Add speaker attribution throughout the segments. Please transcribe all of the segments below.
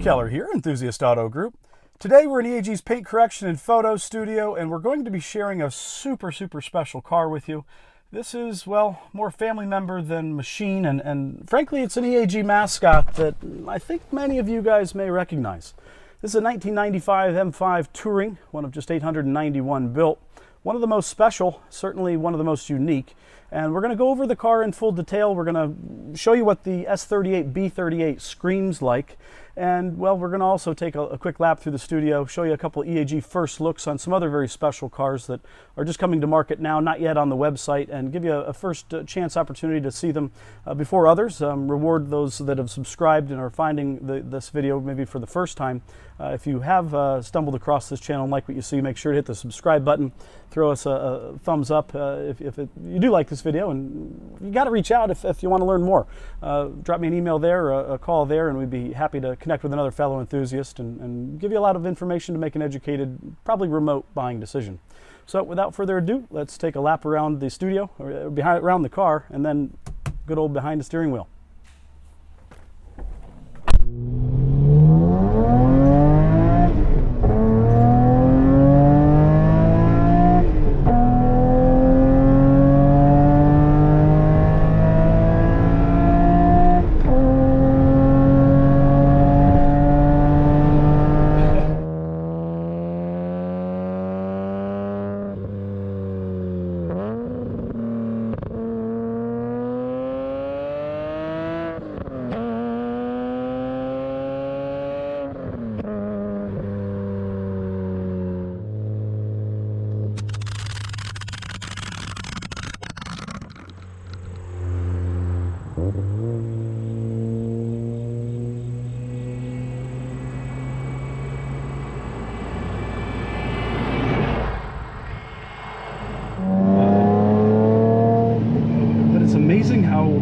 Speaker 1: Keller here, Enthusiast Auto Group. Today we're in EAG's paint correction and photo studio, and we're going to be sharing a super special car with you. This is, well, more family member than machine, and frankly it's an EAG mascot that I think many of you guys may recognize. This is a 1995 M5 Touring, one of just 891 built. One of the most special, certainly one of the most unique. And we're going to go over the car in full detail. We're going to show you what the S38 B38 screams like. And, well, we're going to also take a quick lap through the studio, show you a couple of EAG first looks on some other very special cars that are just coming to market now, not yet on the website, and give you a first chance opportunity to see them before others. Reward those that have subscribed and are finding this video maybe for the first time. If you have stumbled across this channel and like what you see, make sure to hit the subscribe button. Throw us a thumbs up if you do like this video, and you got to reach out if you want to learn more. Drop me an email there, a call there, and we'd be happy to connect with another fellow enthusiast and give you a lot of information to make an educated, probably remote buying decision. So without further ado, let's take a lap around the studio, or around the car, and then good old behind the steering wheel.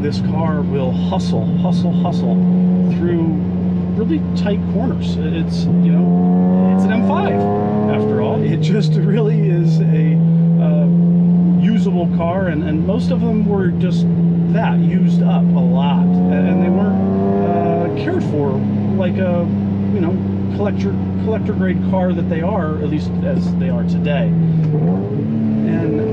Speaker 1: This car will hustle through really tight corners. It's, you know, it's an M5 after all. It just really is a usable car, and most of them were just that, used up a lot, and they weren't cared for like a, you know, collector grade car that they are, at least as they are today. And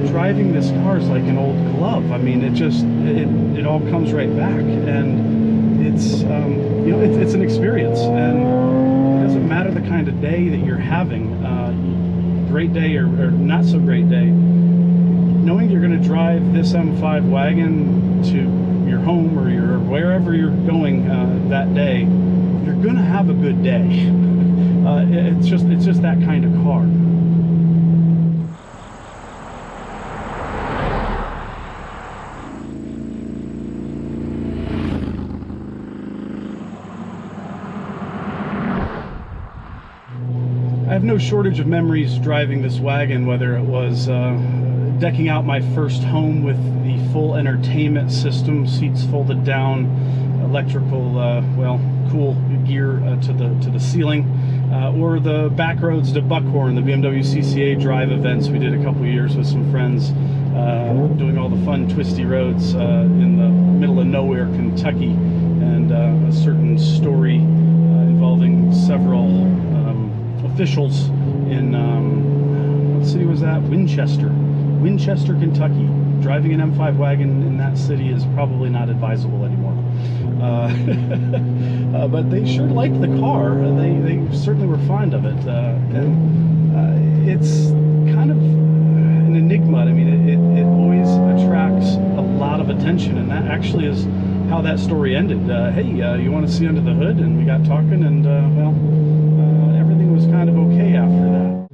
Speaker 1: driving this car is like an old glove. I mean, it all comes right back, and it's you know, it's an experience, and it doesn't matter the kind of day that you're having, great day or not so great day. Knowing you're going to drive this M5 wagon to your home or wherever you're going that day, you're going to have a good day. It's just that kind of car. I have no shortage of memories driving this wagon, whether it was decking out my first home with the full entertainment system, seats folded down, electrical, well, cool gear to the ceiling, or the back roads to Buckhorn, the BMW CCA drive events we did a couple years with some friends, doing all the fun twisty roads in the middle of nowhere, Kentucky, and a certain story involving several officials in, what city was that? Winchester, Kentucky. Driving an M5 wagon in that city is probably not advisable anymore. But they sure liked the car. They certainly were fond of it. And it's kind of an enigma. I mean, it always attracts a lot of attention, and that actually is how that story ended. Hey, you want to see under the hood? And we got talking, and well, everything was kind of okay after that.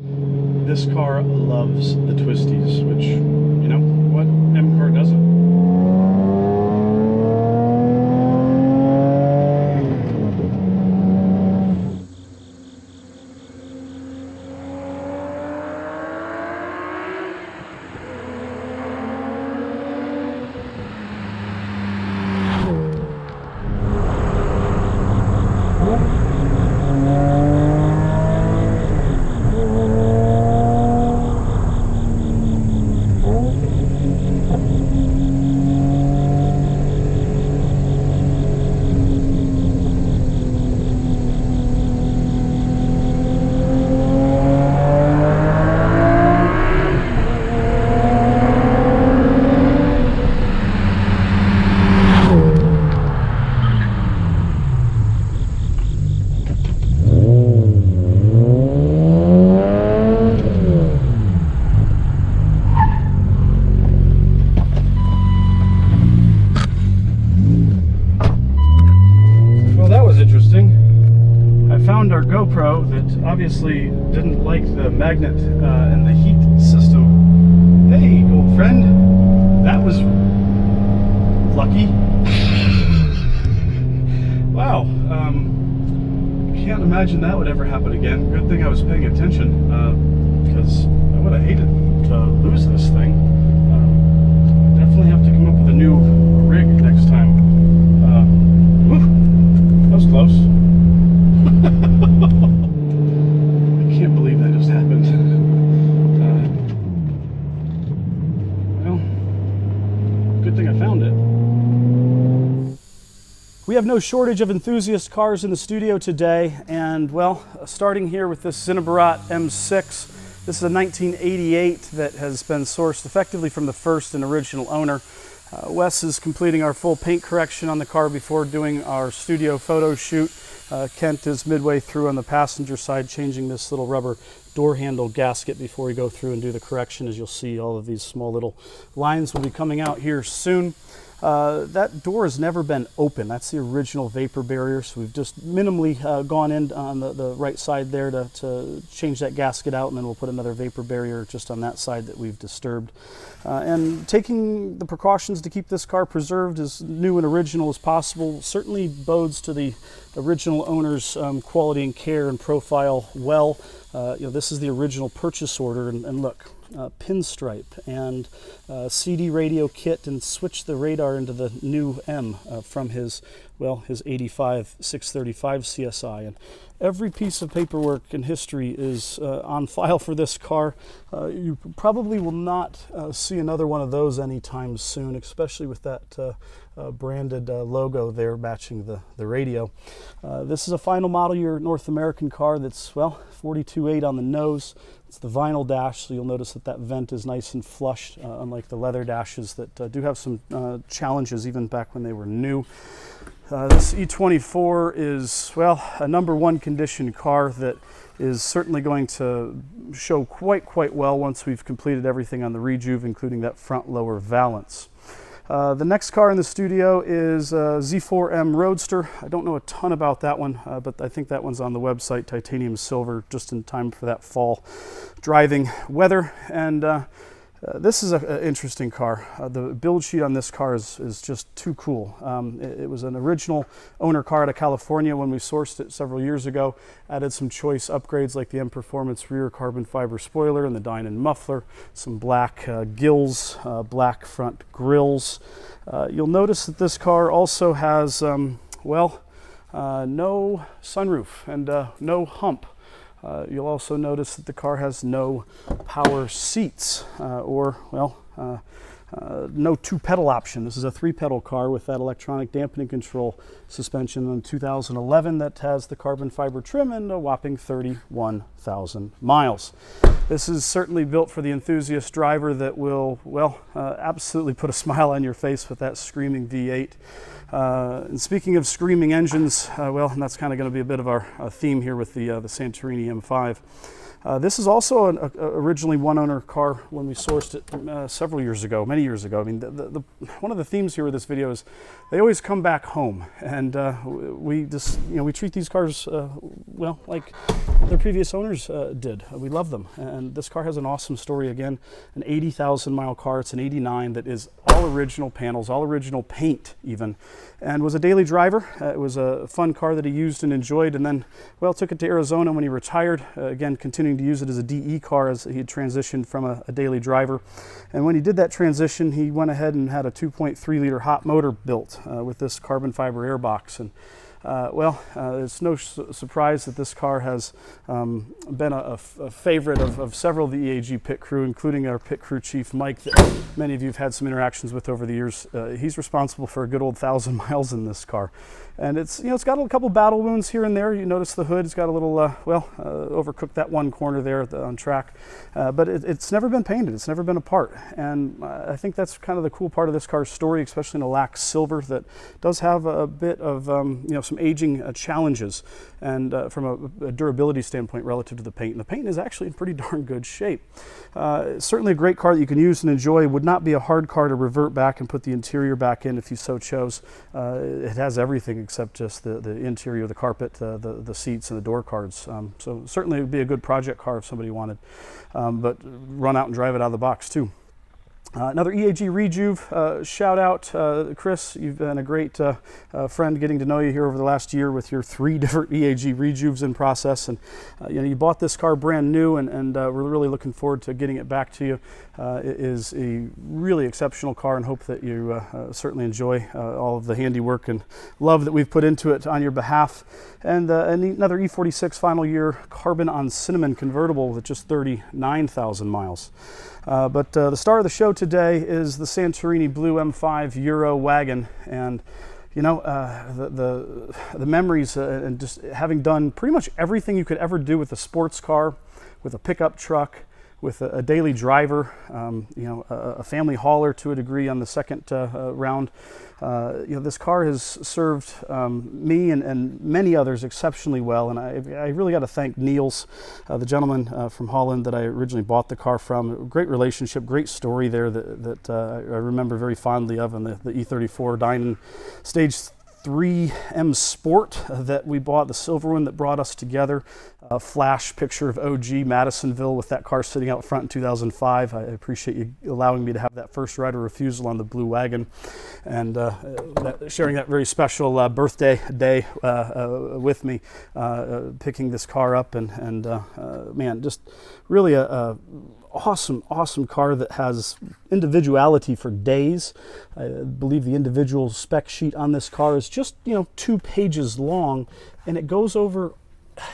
Speaker 1: This car loves the twisties, which, you know, what M car doesn't? like the magnet and the heat system. Hey, old friend, that was lucky. Wow, can't imagine that would ever happen again. Good thing I was paying attention, because I would have hated to lose this thing. Definitely have to come up with a new rig next time. Whew, that was close. I can't believe that just happened. Well, good thing I found it. We have no shortage of enthusiast cars in the studio today, and well, starting here with this BMW M6. This is a 1988 that has been sourced effectively from the first and original owner. Wes is completing our full paint correction on the car before doing our studio photo shoot. Kent is midway through on the passenger side, changing this little rubber door handle gasket before we go through and do the correction. As you'll see, all of these small little lines will be coming out here soon. That door has never been open. That's the original vapor barrier, so we've just minimally gone in on the right side there to change that gasket out, and then we'll put another vapor barrier just on that side that we've disturbed. And taking the precautions to keep this car preserved as new and original as possible certainly bodes to the original owner's quality and care and profile well. This is the original purchase order, and look, pinstripe and CD radio kit, and switch the radar into the new M from his 85 635 CSI. And every piece of paperwork in history is on file for this car. You probably will not see another one of those anytime soon, especially with that branded logo there matching the radio. This is a final model year North American car that's, well, 42.8 on the nose. It's the vinyl dash, so you'll notice that vent is nice and flush, unlike the leather dashes that do have some challenges even back when they were new. This E34 is, well, a #1 condition car that is certainly going to show quite well once we've completed everything on the rejuve, including that front lower valance. The next car in the studio is Z4 M Roadster. I don't know a ton about that one, but I think that one's on the website, titanium silver, just in time for that fall driving weather. And this is an interesting car. The build sheet on this car is just too cool. It was an original owner car out of California when we sourced it several years ago. Added some choice upgrades like the M Performance rear carbon fiber spoiler and the Dynon muffler, some black gills, black front grills. You'll notice that this car also has, no sunroof and no hump. You'll also notice that the car has no power seats no 2-pedal option. This is a 3-pedal car with that electronic dampening control suspension in 2011 that has the carbon fiber trim and a whopping 31,000 miles. This is certainly built for the enthusiast driver that will, absolutely put a smile on your face with that screaming V8. And speaking of screaming engines, and that's kind of going to be a bit of our theme here with the Santorini M5. This is also an originally one-owner car when we sourced it several years ago, many years ago. I mean, one of the themes here with this video is they always come back home, and we just, we treat these cars like their previous owners did. We love them, and this car has an awesome story. Again, an 80,000 mile car. It's an 89 that is all original panels, all original paint even, and was a daily driver. It was a fun car that he used and enjoyed, and then, took it to Arizona when he retired, again, continuing to use it as a DE car as he had transitioned from a daily driver. And when he did that transition, he went ahead and had a 2.3 liter hot motor built with this carbon fiber airbox. And it's no surprise that this car has been a favorite of several of the EAG pit crew, including our pit crew chief, Mike, that many of you have had some interactions with over the years. He's responsible for a good old 1,000 miles in this car. And it's got a couple battle wounds here and there. You notice the hood has got a little, overcooked that one corner there on track. But it's never been painted. It's never been a part. And I think that's kind of the cool part of this car's story, especially in a lac silver that does have a bit of, some aging challenges, and from a durability standpoint relative to the paint. And the paint is actually in pretty darn good shape. Certainly a great car that you can use and enjoy. Would not be a hard car to revert back and put the interior back in if you so chose. It has everything except just the interior, the carpet, the seats, and the door cards. So certainly it would be a good project car if somebody wanted, but run out and drive it out of the box too. Another EAG Rejuve shout out, Chris. You've been a great friend, getting to know you here over the last year with your 3 different EAG Rejuves in process. And you bought this car brand new, and we're really looking forward to getting it back to you. It is a really exceptional car, and hope that you certainly enjoy all of the handiwork and love that we've put into it on your behalf. And another E46 final year carbon on cinnamon convertible with just 39,000 miles. But the star of the show today is the Santorini Blue M5 Euro Wagon, and the memories and just having done pretty much everything you could ever do with a sports car, with a pickup truck, with a daily driver, a family hauler to a degree on the second round. This car has served me and many others exceptionally well, and I really got to thank Niels, the gentleman from Holland that I originally bought the car from. Great relationship, great story there that I remember very fondly of, in the E34 Dynan Stage 3 M Sport that we bought, the silver one that brought us together. A flash picture of OG Madisonville with that car sitting out front in 2005. I appreciate you allowing me to have that first right of refusal on the Blue Wagon, and sharing that very special birthday day with me, picking this car up, and man, just really a awesome car that has individuality for days. I believe the individual spec sheet on this car is just 2 pages long, and it goes over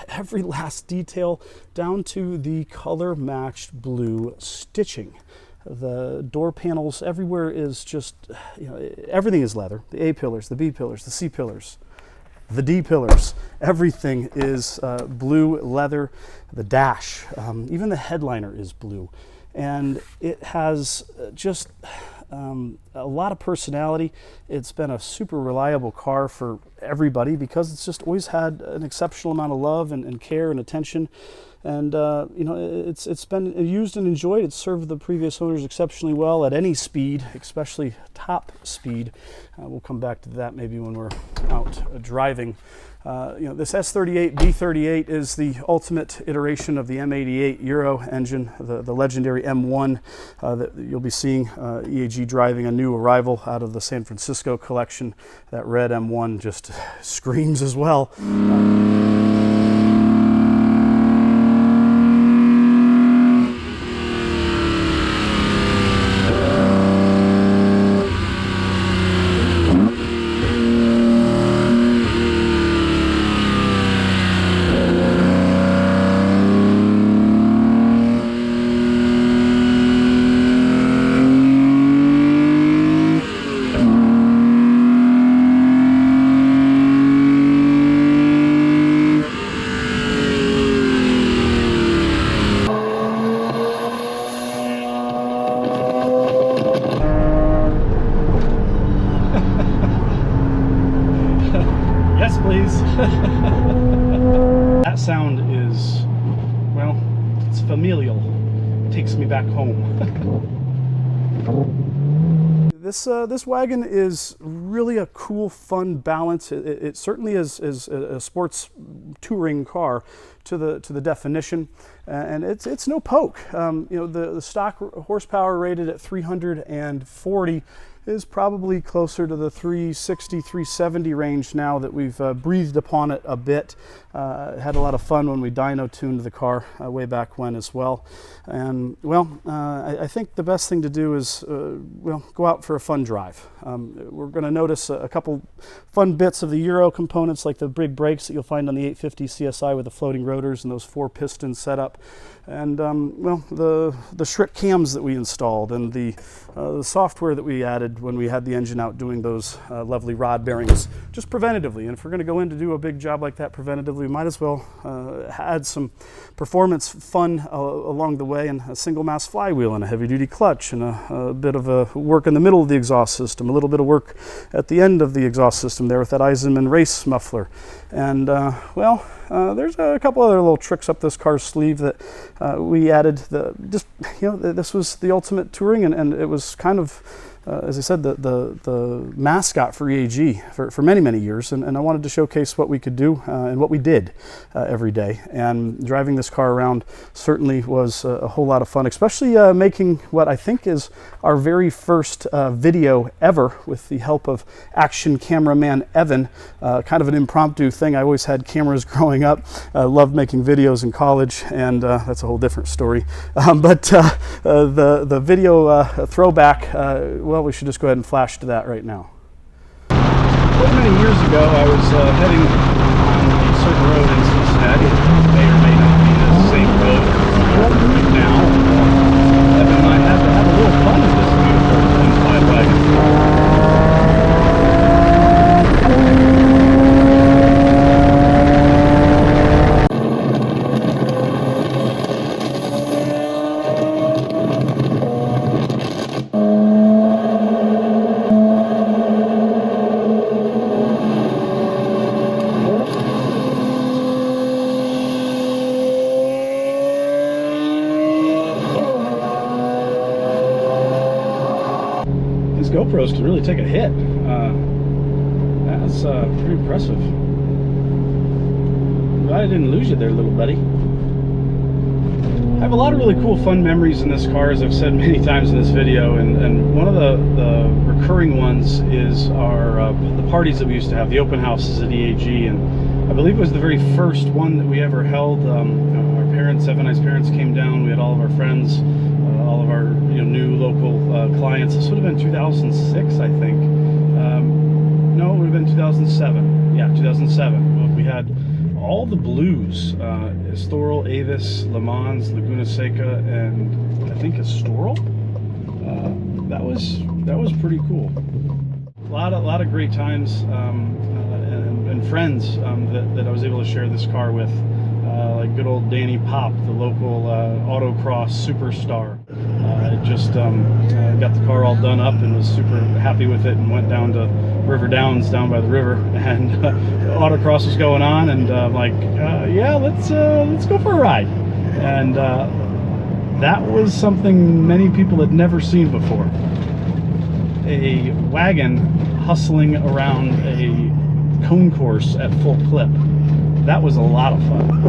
Speaker 1: every last detail down to the color matched blue stitching. The door panels everywhere is just, everything is leather. The A pillars, the B pillars, the C pillars, the D pillars, everything is blue leather. The dash, even the headliner is blue, and it has just a lot of personality. It's been a super reliable car for everybody because it's just always had an exceptional amount of love and care and attention. And it's been used and enjoyed. It's served the previous owners exceptionally well at any speed, especially top speed. We'll come back to that maybe when we're out driving. This S38 B38 is the ultimate iteration of the M88 Euro engine, the legendary M1 that you'll be seeing EAG driving, a new arrival out of the San Francisco collection. That red M1 just screams as well. Yes, please. That sound is, well, it's familial. It takes me back home. This wagon is really a cool, fun balance. It certainly is a sports touring car to the definition, and it's no poke. The stock horsepower rated at 340 is probably closer to the 360, 370 range now that we've breathed upon it a bit. Had a lot of fun when we dyno tuned the car way back when as well. And well, I think the best thing to do is go out for a fun drive. We're going to notice a couple fun bits of the Euro components, like the big brakes that you'll find on the 850 CSI with the floating rotors and those 4 piston setup, and the Schritt cams that we installed, and the software that we added when we had the engine out doing those lovely rod bearings just preventatively. And if we're going to go in to do a big job like that preventatively, we might as well add some performance fun along the way, and a single mass flywheel and a heavy duty clutch, and a bit of a work in the middle of the exhaust system, a little bit of work at the end of the exhaust system there with that Eisenman race muffler. And there's a couple other little tricks up this car's sleeve that we added. This was the ultimate touring, and it was kind of as I said, the mascot for EAG for many, many years, and I wanted to showcase what we could do and what we did every day. And driving this car around certainly was a whole lot of fun, especially making what I think is our very first video ever with the help of action cameraman Evan. Kind of an impromptu thing. I always had cameras growing up. Loved making videos in college, and that's a whole different story. But the video throwback, well, we should just go ahead and flash to that right now. Many years ago, I was heading on a certain road in Cincinnati. It may or may not be the same road right now. Evan and I had to have a little fun with this beautiful M5 wagon. GoPros can really take a hit. That's pretty impressive. Glad I didn't lose you there, little buddy. I have a lot of really cool fun memories in this car, as I've said many times in this video, and one of the recurring ones is our the parties that we used to have, the open houses at EAG, and I believe it was the very first one that we ever held. Our parents, Evan and I's parents, came down. We had all of our friends, all of our new local clients. This would have been 2006, I think. No, it would have been 2007. Yeah, 2007. We had all the blues, Estoril, Avis, Le Mans, Laguna Seca, and I think Estoril. That was pretty cool. A lot of great times and friends that I was able to share this car with. Like good old Danny Pop, the local autocross superstar. Just got the car all done up and was super happy with it, and went down to River Downs down by the river, and autocross was going on, and like, yeah, let's go for a ride. And that was something many people had never seen before. A wagon hustling around a cone course at full clip. That was a lot of fun.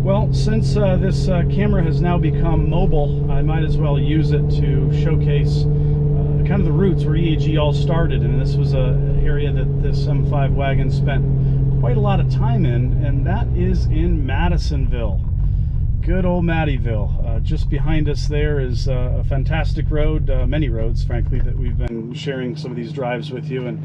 Speaker 1: Well, since this camera has now become mobile, I might as well use it to showcase kind of the roots where EAG all started, and this was an area that this M5 wagon spent quite a lot of time in, and that is in Madisonville. Good old Madisonville. Just behind us there is a fantastic road, many roads, frankly, that we've been sharing some of these drives with you, and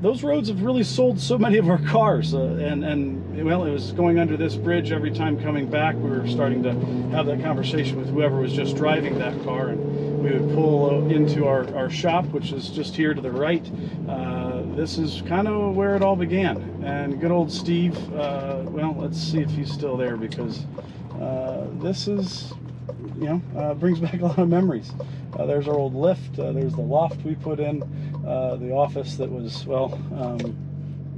Speaker 1: those roads have really sold so many of our cars, and well, it was going under this bridge every time coming back. We were starting to have that conversation with whoever was just driving that car, and we would pull into our shop, which is just here to the right. This is kind of where it all began, and good old Steve, well, let's see if he's still there, because this is, brings back a lot of memories. There's our old lift, there's the loft we put in, the office that was, well,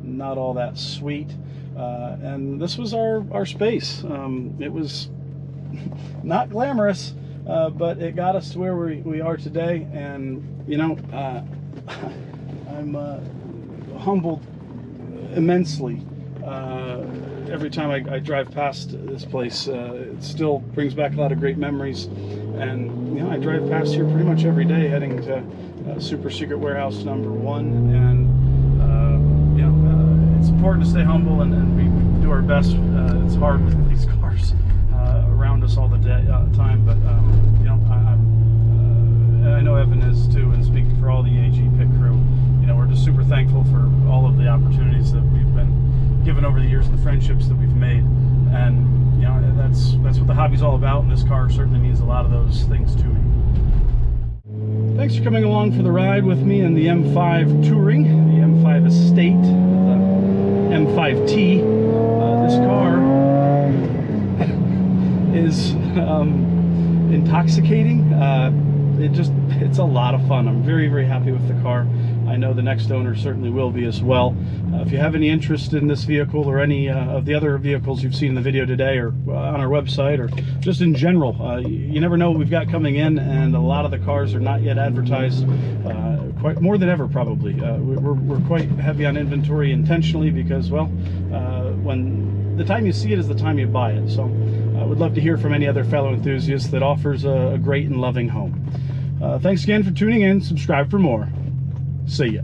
Speaker 1: not all that sweet, and this was our space. It was not glamorous, but it got us to where we are today, and I'm humbled immensely every time I drive past this place. It still brings back a lot of great memories, and I drive past here pretty much every day heading to Super Secret Warehouse number 1, and it's important to stay humble, and we do our best. It's hard with these cars around us all the time, but I know Evan is too, and speaking for all the AG pit crew, we're just super thankful for all of the opportunities that we've been given over the years and the friendships that we've made, and that's what the hobby's all about, and this car certainly means a lot of those things to me. Thanks for coming along for the ride with me in the M5 Touring, the M5 Estate, the M5T. This car is intoxicating. It's a lot of fun. I'm very, very happy with the car. I know the next owner certainly will be as well. If you have any interest in this vehicle or any of the other vehicles you've seen in the video today, or on our website, or just in general, you never know what we've got coming in, and a lot of the cars are not yet advertised, quite more than ever probably. We're quite heavy on inventory intentionally because, well, when the time you see it is the time you buy it. So I would love to hear from any other fellow enthusiasts that offers a great and loving home. Thanks again for tuning in. Subscribe for more. See ya.